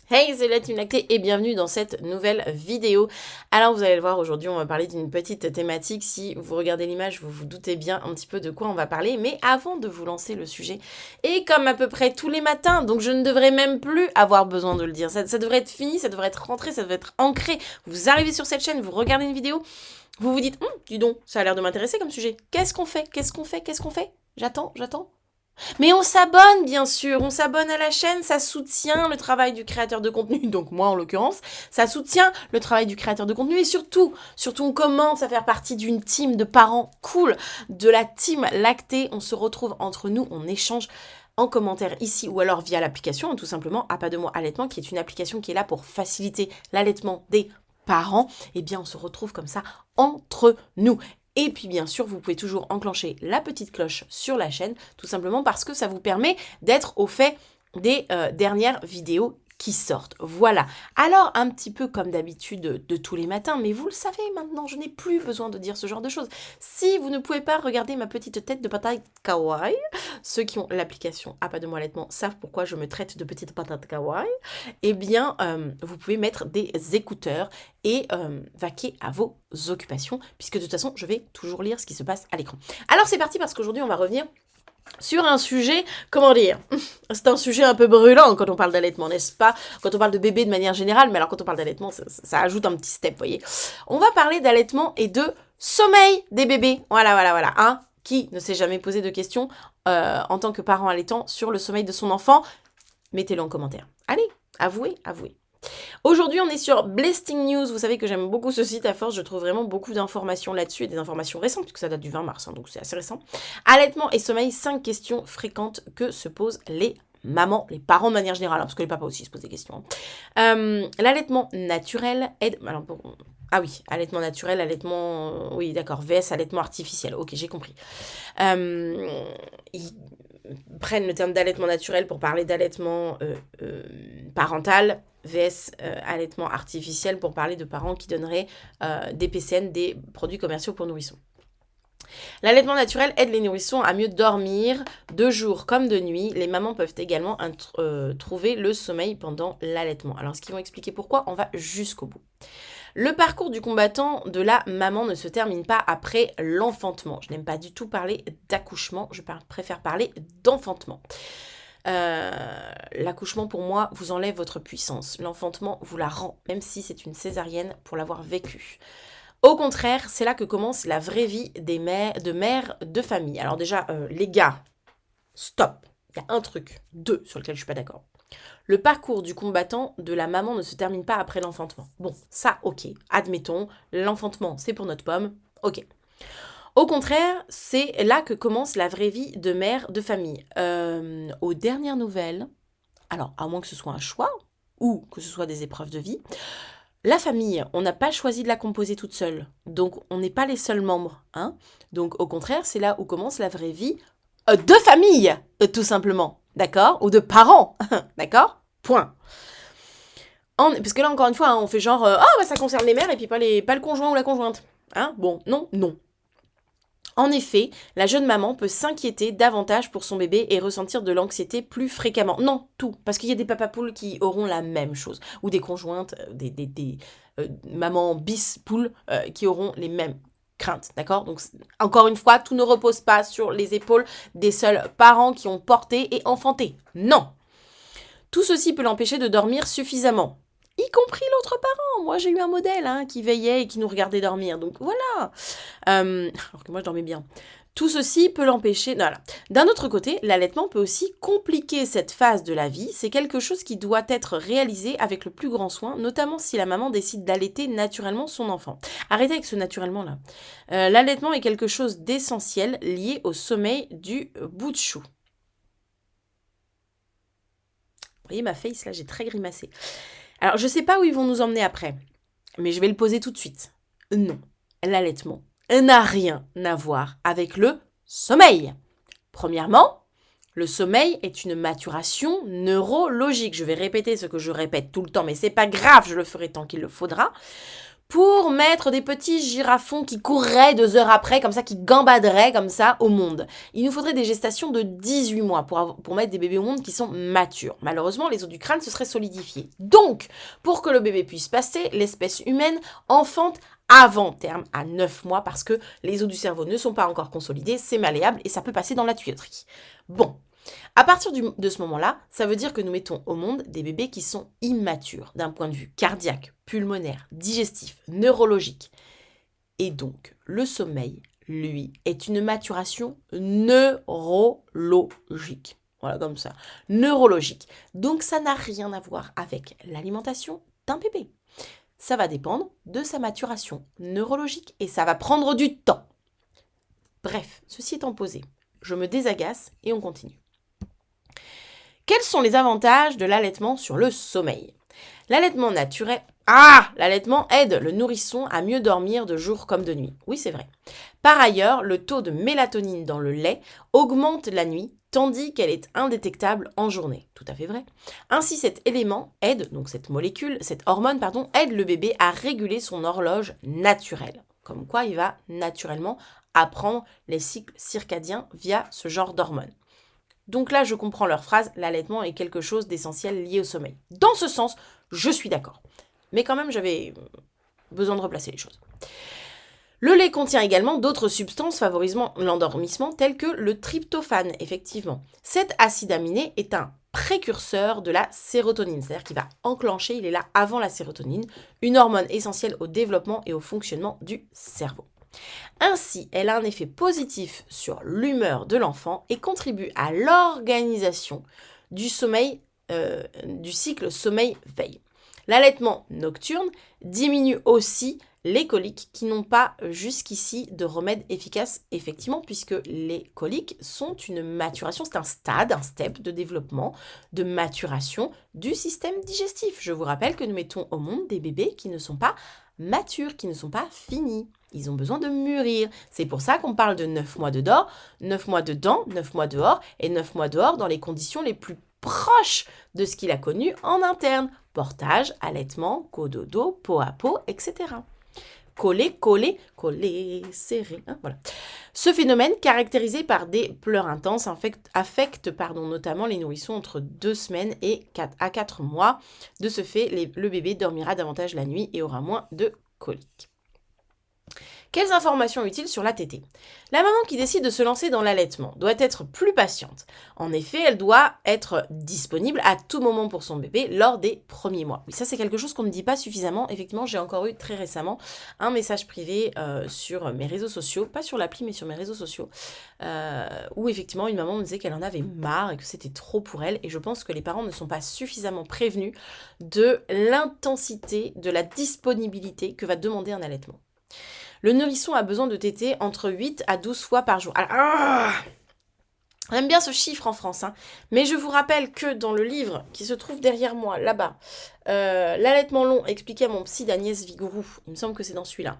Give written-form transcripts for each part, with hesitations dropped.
Hey, c'est la Team Lactée et bienvenue dans cette nouvelle vidéo. Alors vous allez le voir, aujourd'hui on va parler d'une petite thématique. Si vous regardez l'image, vous vous doutez bien un petit peu de quoi on va parler. Mais avant de vous lancer le sujet, et comme à peu près tous les matins, donc je ne devrais même plus avoir besoin de le dire. Ça devrait être fini, ça devrait être rentré, ça devrait être ancré. Vous arrivez sur cette chaîne, vous regardez une vidéo, vous vous dites, dis donc, ça a l'air de m'intéresser comme sujet. Qu'est-ce qu'on fait? Qu'est-ce qu'on fait? Qu'est-ce qu'on fait? J'attends. Mais on s'abonne, bien sûr, on s'abonne à la chaîne, ça soutient le travail du créateur de contenu, donc moi en l'occurrence, ça soutient le travail du créateur de contenu et surtout on commence à faire partie d'une team de parents cool, de la team lactée, on se retrouve entre nous, on échange en commentaire ici ou alors via l'application, tout simplement, à pas de moi allaitement, qui est une application qui est là pour faciliter l'allaitement des parents, et bien on se retrouve comme ça entre nous. Et puis bien sûr, vous pouvez toujours enclencher la petite cloche sur la chaîne, tout simplement parce que ça vous permet d'être au fait des dernières vidéos qui sortent. Voilà. Alors, un petit peu comme d'habitude de tous les matins, mais vous le savez maintenant, je n'ai plus besoin de dire ce genre de choses. Si vous ne pouvez pas regarder ma petite tête de patate kawaii, ceux qui ont l'application à pas de moi allaitement savent pourquoi je me traite de petite patate kawaii, eh bien, vous pouvez mettre des écouteurs et vaquer à vos occupations, puisque de toute façon, je vais toujours lire ce qui se passe à l'écran. Alors, c'est parti parce qu'aujourd'hui, on va revenir sur un sujet, comment dire, c'est un sujet un peu brûlant quand on parle d'allaitement, n'est-ce pas? Quand on parle de bébé de manière générale, mais alors quand on parle d'allaitement, ça ajoute un petit step, vous voyez. On va parler d'allaitement et de sommeil des bébés. Voilà, hein. Qui ne s'est jamais posé de questions en tant que parent allaitant sur le sommeil de son enfant? Mettez-le en commentaire. Allez, avouez. Aujourd'hui, on est sur Blasting News. Vous savez que j'aime beaucoup ce site à force. Je trouve vraiment beaucoup d'informations là-dessus et des informations récentes, puisque ça date du 20 mars, hein, donc c'est assez récent. Allaitement et sommeil, 5 questions fréquentes que se posent les mamans, les parents de manière générale, hein, parce que les papas aussi se posent des questions. L'allaitement naturel aide... Alors, ah oui, allaitement naturel, allaitement... Oui, d'accord, VS, allaitement artificiel. Ok, j'ai compris. Ils prennent le terme d'allaitement naturel pour parler d'allaitement parental, VS allaitement artificiel pour parler de parents qui donneraient des PCN, des produits commerciaux pour nourrissons. L'allaitement naturel aide les nourrissons à mieux dormir de jour comme de nuit. Les mamans peuvent également trouver le sommeil pendant l'allaitement. Alors, ce qu'ils vont expliquer pourquoi, on va jusqu'au bout. Le parcours du combattant de la maman ne se termine pas après l'enfantement. Je n'aime pas du tout parler d'accouchement, je préfère parler d'enfantement. L'accouchement, pour moi, vous enlève votre puissance. L'enfantement vous la rend, même si c'est une césarienne pour l'avoir vécu. Au contraire, c'est là que commence la vraie vie des mères de famille. Alors déjà, les gars, stop. Il y a un truc, deux, sur lequel je suis pas d'accord. Le parcours du combattant de la maman ne se termine pas après l'enfantement. Bon, ça, ok, admettons, l'enfantement, c'est pour notre pomme, ok. Au contraire, c'est là que commence la vraie vie de mère de famille. Aux dernières nouvelles, alors à moins que ce soit un choix ou que ce soit des épreuves de vie, la famille, on n'a pas choisi de la composer toute seule. Donc, on n'est pas les seuls membres. Hein. Donc, au contraire, c'est là où commence la vraie vie de famille, tout simplement. D'accord? Ou de parents. D'accord? Point. Parce que là, encore une fois, hein, on fait genre, ça concerne les mères et puis pas le conjoint ou la conjointe. Hein? Bon, non. En effet, la jeune maman peut s'inquiéter davantage pour son bébé et ressentir de l'anxiété plus fréquemment. Non, tout. Parce qu'il y a des papapoules qui auront la même chose. Ou des conjointes, des mamans bis poules qui auront les mêmes craintes. D'accord? Donc, encore une fois, tout ne repose pas sur les épaules des seuls parents qui ont porté et enfanté. Non. Tout ceci peut l'empêcher de dormir suffisamment. Y compris l'autre parent. Moi, j'ai eu un modèle qui veillait et qui nous regardait dormir. Donc, voilà. Alors que moi, je dormais bien. Tout ceci peut l'empêcher... Voilà. D'un autre côté, l'allaitement peut aussi compliquer cette phase de la vie. C'est quelque chose qui doit être réalisé avec le plus grand soin, notamment si la maman décide d'allaiter naturellement son enfant. Arrêtez avec ce naturellement-là. L'allaitement est quelque chose d'essentiel lié au sommeil du bout de chou. Vous voyez ma face, là, j'ai très grimacé. Alors, je ne sais pas où ils vont nous emmener après, mais je vais le poser tout de suite. Non, l'allaitement n'a rien à voir avec le sommeil. Premièrement, le sommeil est une maturation neurologique. Je vais répéter ce que je répète tout le temps, mais c'est pas grave, je le ferai tant qu'il le faudra. pour mettre des petits girafons qui courraient 2 heures après, comme ça, qui gambaderaient comme ça au monde. Il nous faudrait des gestations de 18 mois pour mettre des bébés au monde qui sont matures. Malheureusement, les os du crâne se seraient solidifiés. Donc, pour que le bébé puisse passer, l'espèce humaine enfante avant terme à 9 mois parce que les os du cerveau ne sont pas encore consolidés, c'est malléable et ça peut passer dans la tuyauterie. Bon. À partir de ce moment-là, ça veut dire que nous mettons au monde des bébés qui sont immatures d'un point de vue cardiaque, pulmonaire, digestif, neurologique. Et donc, le sommeil, lui, est une maturation neurologique. Voilà, comme ça. Neurologique. Donc, ça n'a rien à voir avec l'alimentation d'un bébé. Ça va dépendre de sa maturation neurologique et ça va prendre du temps. Bref, ceci étant posé, je me désagace et on continue. Quels sont les avantages de l'allaitement sur le sommeil? L'allaitement naturel... l'allaitement aide le nourrisson à mieux dormir de jour comme de nuit. Oui, c'est vrai. Par ailleurs, le taux de mélatonine dans le lait augmente la nuit, tandis qu'elle est indétectable en journée. Tout à fait vrai. Ainsi, cet élément aide, donc cette molécule, cette hormone, aide le bébé à réguler son horloge naturelle. Comme quoi, il va naturellement apprendre les cycles circadiens via ce genre d'hormones. Donc là, je comprends leur phrase, l'allaitement est quelque chose d'essentiel lié au sommeil. Dans ce sens, je suis d'accord. Mais quand même, j'avais besoin de replacer les choses. Le lait contient également d'autres substances favorisant l'endormissement, telles que le tryptophane, effectivement. Cet acide aminé est un précurseur de la sérotonine, c'est-à-dire qu'il va enclencher, il est là avant la sérotonine, une hormone essentielle au développement et au fonctionnement du cerveau. Ainsi, elle a un effet positif sur l'humeur de l'enfant et contribue à l'organisation du sommeil, du cycle sommeil-veille. L'allaitement nocturne diminue aussi les coliques qui n'ont pas jusqu'ici de remède efficace, effectivement, puisque les coliques sont une maturation, c'est un step de développement, de maturation du système digestif. Je vous rappelle que nous mettons au monde des bébés qui ne sont pas matures, qui ne sont pas finis. Ils ont besoin de mûrir. C'est pour ça qu'on parle de 9 mois dedans, 9 mois dedans, 9 mois dehors, et 9 mois dehors dans les conditions les plus proches de ce qu'il a connu en interne. Portage, allaitement, cododo, peau à peau, etc. Coller, serrer. Hein, voilà. Ce phénomène, caractérisé par des pleurs intenses, affecte notamment les nourrissons entre 2 semaines et 4 à 4 mois. De ce fait, le bébé dormira davantage la nuit et aura moins de coliques. Quelles informations utiles sur la tétée? La maman qui décide de se lancer dans l'allaitement doit être plus patiente. En effet, elle doit être disponible à tout moment pour son bébé lors des premiers mois. Oui, ça c'est quelque chose qu'on ne dit pas suffisamment. Effectivement, j'ai encore eu très récemment un message privé sur mes réseaux sociaux, pas sur l'appli mais sur mes réseaux sociaux, où effectivement une maman me disait qu'elle en avait marre et que c'était trop pour elle. Et je pense que les parents ne sont pas suffisamment prévenus de l'intensité, de la disponibilité que va demander un allaitement. Le nourrisson a besoin de téter entre 8 à 12 fois par jour. Alors, on aime bien ce chiffre en France, hein, mais je vous rappelle que dans le livre qui se trouve derrière moi, là-bas, l'allaitement long expliqué à mon psy d'Agnès Vigouroux, il me semble que c'est dans celui-là.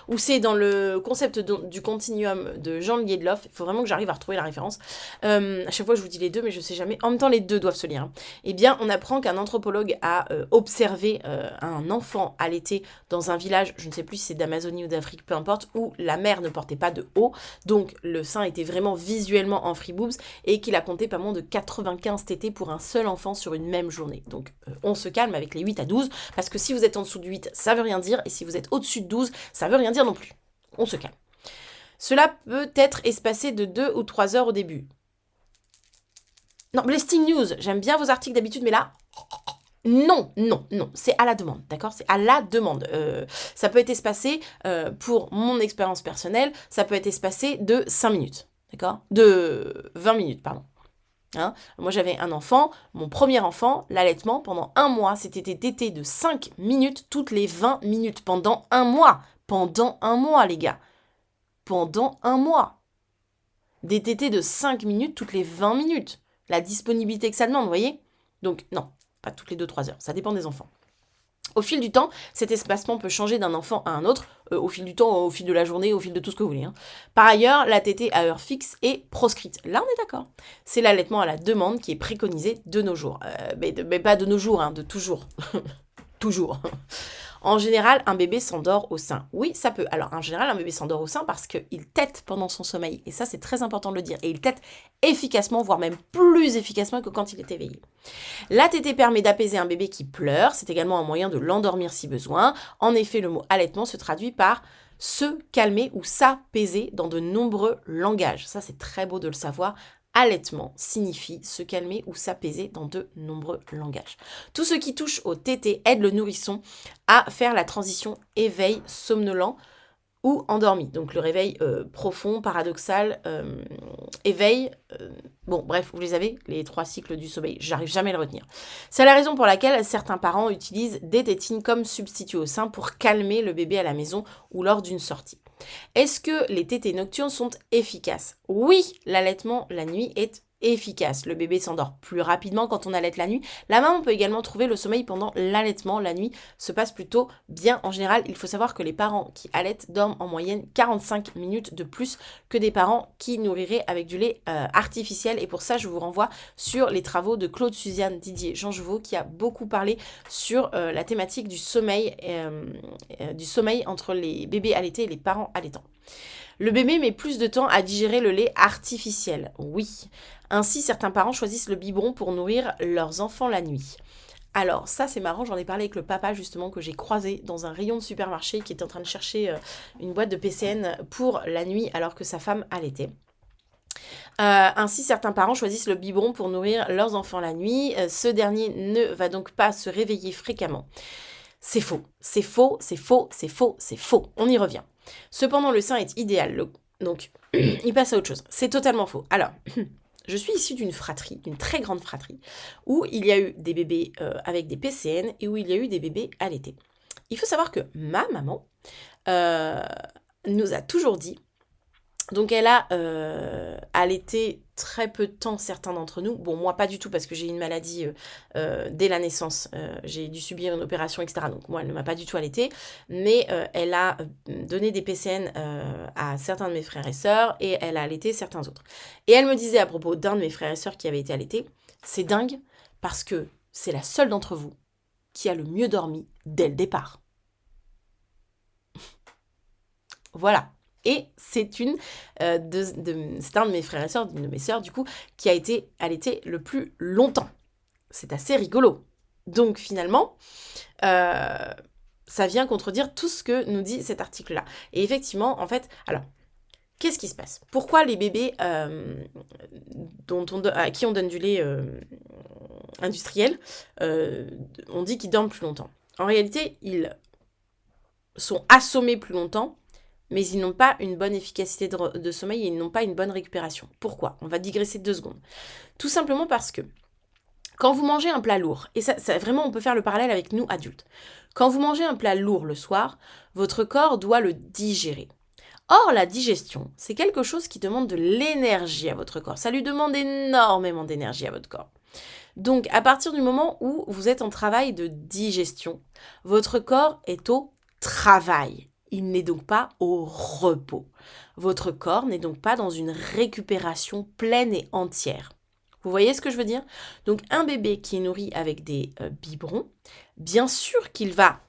Ou c'est dans le concept du continuum de Jean Liedloff. Il faut vraiment que j'arrive à retrouver la référence. À chaque fois, je vous dis les deux, mais je ne sais jamais. En même temps, les deux doivent se lire. Hein. Eh bien, on apprend qu'un anthropologue a observé un enfant allaité dans un village, je ne sais plus si c'est d'Amazonie ou d'Afrique, peu importe, où la mère ne portait pas de haut. Donc, le sein était vraiment visuellement en free boobs et qu'il a compté pas moins de 95 tétés pour un seul enfant sur une même journée. Donc, on se calme avec les 8 à 12, parce que si vous êtes en dessous de 8, ça veut rien dire, et si vous êtes au-dessus de 12, ça veut rien dire non plus. On se calme. Cela peut être espacé de 2 ou 3 heures au début. Non, Blesting News, j'aime bien vos articles d'habitude, mais là, non, c'est à la demande, d'accord? C'est à la demande. Ça peut être espacé, pour mon expérience personnelle, ça peut être espacé de 5 minutes, d'accord? De 20 minutes, pardon. Hein, moi j'avais un enfant, mon premier enfant, l'allaitement pendant 1 mois, c'était des tétés de 5 minutes toutes les 20 minutes pendant 1 mois. Pendant 1 mois les gars. Pendant 1 mois. Des tétés de 5 minutes toutes les 20 minutes. La disponibilité que ça demande, vous voyez? Donc non, pas toutes les 2-3 heures, ça dépend des enfants. Au fil du temps, cet espacement peut changer d'un enfant à un autre, au fil du temps, au fil de la journée, au fil de tout ce que vous voulez. Hein. Par ailleurs, la tétée à heure fixe est proscrite. Là, on est d'accord. C'est l'allaitement à la demande qui est préconisé de nos jours. Mais pas de nos jours, hein, de toujours. Toujours. En général, un bébé s'endort au sein. Oui, ça peut. Alors, en général, un bébé s'endort au sein parce qu'il tète pendant son sommeil. Et ça, c'est très important de le dire. Et il tète efficacement, voire même plus efficacement que quand il est éveillé. La tétée permet d'apaiser un bébé qui pleure. C'est également un moyen de l'endormir si besoin. En effet, le mot allaitement se traduit par se calmer ou s'apaiser dans de nombreux langages. Ça, c'est très beau de le savoir. Allaitement signifie se calmer ou s'apaiser dans de nombreux langages. Tout ce qui touche au tété aide le nourrisson à faire la transition éveil somnolent ou endormi. Donc le réveil profond, paradoxal, éveil, bon bref, vous les avez, les 3 cycles du sommeil, j'arrive jamais à le retenir. C'est la raison pour laquelle certains parents utilisent des tétines comme substitut au sein pour calmer le bébé à la maison ou lors d'une sortie. Est-ce que les tétées nocturnes sont efficaces? Oui, l'allaitement la nuit est efficace. Le bébé s'endort plus rapidement quand on allaite la nuit. La maman peut également trouver le sommeil pendant l'allaitement. La nuit se passe plutôt bien. En général, il faut savoir que les parents qui allaitent dorment en moyenne 45 minutes de plus que des parents qui nourriraient avec du lait artificiel. Et pour ça, je vous renvoie sur les travaux de Claude Suzanne Didier Jean Jouveau qui a beaucoup parlé sur la thématique du sommeil entre les bébés allaités et les parents allaitants. Le bébé met plus de temps à digérer le lait artificiel, oui. Ainsi, certains parents choisissent le biberon pour nourrir leurs enfants la nuit. Alors ça c'est marrant, j'en ai parlé avec le papa justement que j'ai croisé dans un rayon de supermarché qui était en train de chercher une boîte de PCN pour la nuit alors que sa femme allaitait. Ainsi, certains parents choisissent le biberon pour nourrir leurs enfants la nuit. Ce dernier ne va donc pas se réveiller fréquemment. C'est faux, c'est faux, c'est faux, c'est faux, c'est faux. On y revient. Cependant, le sein est idéal. Donc, il passe à autre chose. C'est totalement faux. Alors, je suis issue d'une fratrie, d'une très grande fratrie, où il y a eu des bébés avec des PCN et où il y a eu des bébés allaités. Il faut savoir que ma maman nous a toujours dit, donc elle a allaité très peu de temps certains d'entre nous. Bon, moi pas du tout parce que j'ai eu une maladie dès la naissance. J'ai dû subir une opération, etc. Donc moi, elle ne m'a pas du tout allaité. Mais elle a donné des PCN à certains de mes frères et sœurs et elle a allaité certains autres. Et elle me disait à propos d'un de mes frères et sœurs qui avait été allaité, c'est dingue parce que c'est la seule d'entre vous qui a le mieux dormi dès le départ. Voilà. Et c'est c'est un de mes frères et sœurs, d'une de mes sœurs du coup, qui a été allaité le plus longtemps. C'est assez rigolo. Donc finalement, ça vient contredire tout ce que nous dit cet article-là. Et effectivement, en fait, alors, qu'est-ce qui se passe? Pourquoi les bébés à qui on donne du lait industriel, on dit qu'ils dorment plus longtemps? En réalité, ils sont assommés plus longtemps, mais ils n'ont pas une bonne efficacité de sommeil et ils n'ont pas une bonne récupération. Pourquoi? On va digresser 2 secondes. Tout simplement parce que quand vous mangez un plat lourd, et ça vraiment on peut faire le parallèle avec nous adultes, quand vous mangez un plat lourd le soir, votre corps doit le digérer. Or, la digestion, c'est quelque chose qui demande de l'énergie à votre corps. Ça lui demande énormément d'énergie à votre corps. Donc, à partir du moment où vous êtes en travail de digestion, votre corps est au travail. Il n'est donc pas au repos. Votre corps n'est donc pas dans une récupération pleine et entière. Vous voyez ce que je veux dire? Donc un bébé qui est nourri avec des biberons, bien sûr qu'il va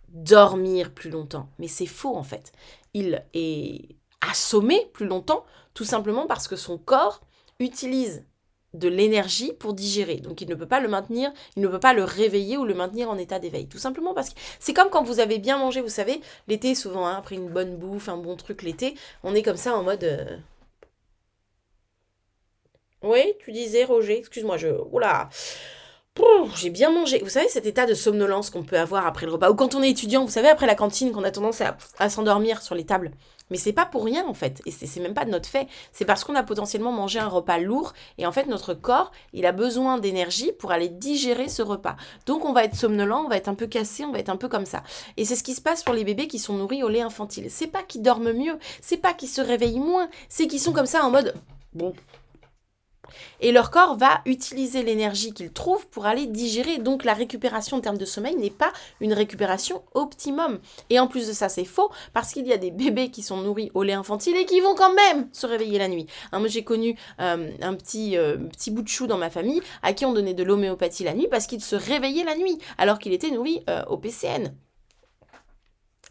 dormir plus longtemps, mais c'est faux en fait. Il est assommé plus longtemps, tout simplement parce que son corps utilise de l'énergie pour digérer. Donc il ne peut pas le maintenir, il ne peut pas le réveiller ou le maintenir en état d'éveil. Tout simplement parce que c'est comme quand vous avez bien mangé, vous savez, l'été souvent, après une bonne bouffe, un bon truc l'été, on est comme ça en mode... Oui, tu disais Roger, excuse-moi, Oula. J'ai bien mangé. Vous savez, cet état de somnolence qu'on peut avoir après le repas, ou quand on est étudiant, vous savez, après la cantine, qu'on a tendance à s'endormir sur les tables. Mais c'est pas pour rien, en fait. Et c'est même pas de notre fait. C'est parce qu'on a potentiellement mangé un repas lourd. Et en fait, notre corps, il a besoin d'énergie pour aller digérer ce repas. Donc, on va être somnolent, on va être un peu cassé, on va être un peu comme ça. Et c'est ce qui se passe pour les bébés qui sont nourris au lait infantile. C'est pas qu'ils dorment mieux, c'est pas qu'ils se réveillent moins, c'est qu'ils sont comme ça en mode... Bon... Et leur corps va utiliser l'énergie qu'il trouve pour aller digérer. Donc la récupération en termes de sommeil n'est pas une récupération optimum. Et en plus de ça, c'est faux parce qu'il y a des bébés qui sont nourris au lait infantile et qui vont quand même se réveiller la nuit. Moi, j'ai connu un petit bout de chou dans ma famille à qui on donnait de l'homéopathie la nuit parce qu'il se réveillait la nuit alors qu'il était nourri au PCN.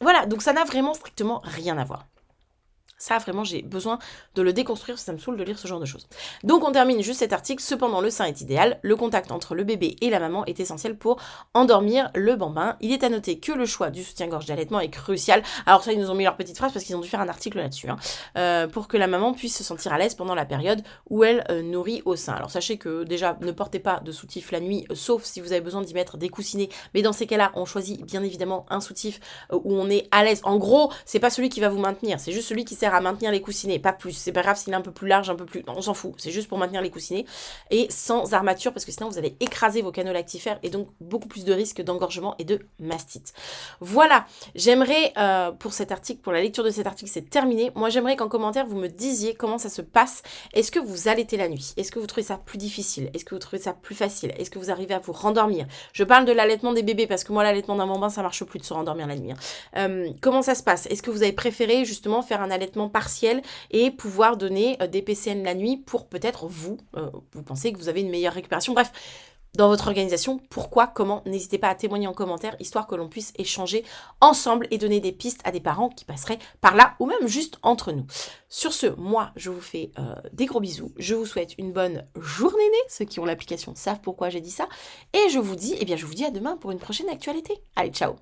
Voilà, donc ça n'a vraiment strictement rien à voir. Ça, vraiment, j'ai besoin de le déconstruire, ça me saoule de lire ce genre de choses. Donc, on termine juste cet article. Cependant, le sein est idéal. Le contact entre le bébé et la maman est essentiel pour endormir le bambin. Il est à noter que le choix du soutien-gorge d'allaitement est crucial. Alors ça, ils nous ont mis leur petite phrase parce qu'ils ont dû faire un article là-dessus. Pour que la maman puisse se sentir à l'aise pendant la période où elle nourrit au sein. Alors, sachez que déjà, ne portez pas de soutif la nuit, sauf si vous avez besoin d'y mettre des coussinets. Mais dans ces cas-là, on choisit bien évidemment un soutif où on est à l'aise. En gros, c'est pas celui qui va vous maintenir, c'est juste celui qui sert à maintenir les coussinets, pas plus. C'est pas grave s'il est un peu plus large, un peu plus... Non, on s'en fout, c'est juste pour maintenir les coussinets. Et sans armature, parce que sinon vous allez écraser vos canaux lactifères et donc beaucoup plus de risques d'engorgement et de mastite. Voilà, j'aimerais pour cet article, pour la lecture de cet article, c'est terminé. Moi, j'aimerais qu'en commentaire, vous me disiez comment ça se passe. Est-ce que vous allaitez la nuit? Est-ce que vous trouvez ça plus difficile? Est-ce que vous trouvez ça plus facile? Est-ce que vous arrivez à vous rendormir? Je parle de l'allaitement des bébés, parce que moi, l'allaitement d'un bambin, ça marche plus de se rendormir la nuit. Comment ça se passe? Est-ce que vous avez préféré justement faire un allaitement partiel et pouvoir donner des PCN la nuit pour peut-être vous pensez que vous avez une meilleure récupération? Bref, dans votre organisation, pourquoi, comment, n'hésitez pas à témoigner en commentaire, histoire que l'on puisse échanger ensemble et donner des pistes à des parents qui passeraient par là, ou même juste entre nous. Sur ce, moi, je vous fais des gros bisous, je vous souhaite une bonne journée, ceux qui ont l'application savent pourquoi j'ai dit ça, et je vous dis à demain pour une prochaine actualité. Allez, ciao!